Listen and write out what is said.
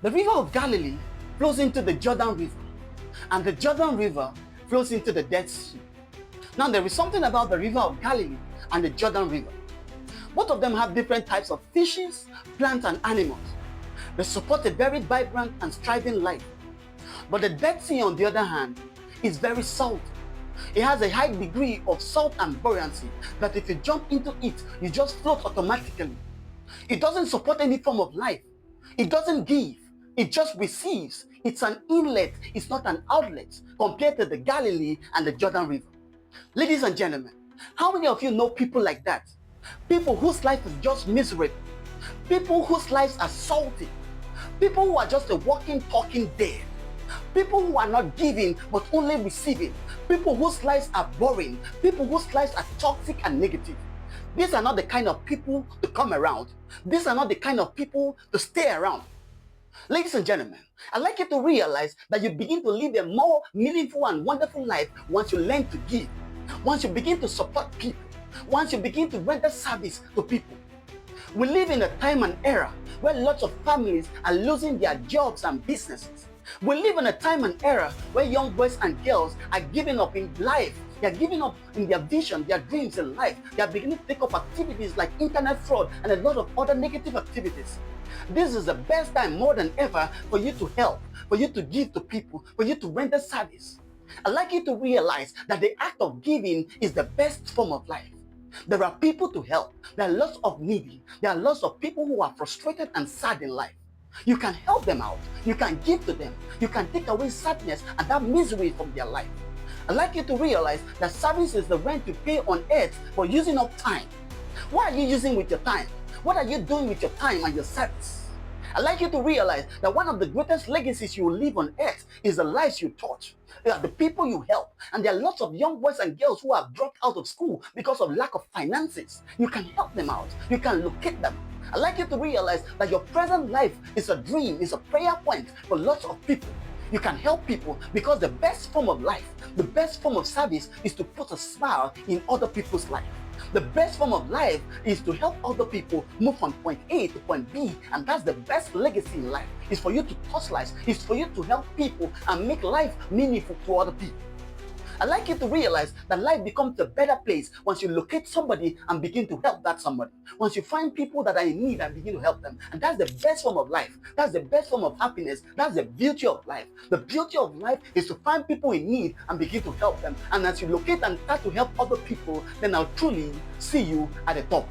The river of Galilee flows into the Jordan River, and the Jordan River flows into the Dead Sea. Now, there is something about the river of Galilee and the Jordan River. Both of them have different types of fishes, plants, and animals. They support a very vibrant and thriving life. But the Dead Sea, on the other hand, is very salty. It has a high degree of salt and buoyancy that if you jump into it, you just float automatically. It doesn't support any form of life. It doesn't give. It just receives. It's an inlet. It's not an outlet compared to the Galilee and the Jordan River. Ladies and gentlemen, how many of you know people like that? People whose life is just miserable. People whose lives are salty. People who are just a walking, talking dead. People who are not giving but only receiving. People whose lives are boring. People whose lives are toxic and negative. These are not the kind of people to come around. These are not the kind of people to stay around. Ladies and gentlemen, I'd like you to realize that you begin to live a more meaningful and wonderful life once you learn to give. Once you begin to support people. Once you begin to render service to people. We live in a time and era where lots of families are losing their jobs and businesses. We live in a time and era where young boys and girls are giving up in life. They are giving up in their vision, their dreams in life. They are beginning to take up activities like internet fraud and a lot of other negative activities. This is the best time more than ever for you to help, for you to give to people, for you to render service. I'd like you to realize that the act of giving is the best form of life. There are people to help. There are lots of needy. There are lots of people who are frustrated and sad in life. You can help them out. You can give to them. You can take away sadness and that misery from their life. I'd like you to realize that service is the rent you pay on earth for using up time. What are you using with your time? What are you doing with your time and your service? I'd like you to realize that one of the greatest legacies you will leave on earth is the lives you taught. They are the people you help. And there are lots of young boys and girls who have dropped out of school because of lack of finances. You can help them out. You can locate them. I'd like you to realize that your present life is a dream, is a prayer point for lots of people. You can help people because the best form of life, the best form of service is to put a smile in other people's life. The best form of life is to help other people move from point A to point B, and that's the best legacy in life. It's for you to touch lives. It's for you to help people and make life meaningful to other people. I'd like you to realize that life becomes a better place once you locate somebody and begin to help that somebody. Once you find people that are in need and begin to help them. And that's the best form of life. That's the best form of happiness. That's the beauty of life. The beauty of life is to find people in need and begin to help them. And as you locate and start to help other people, then I'll truly see you at the top.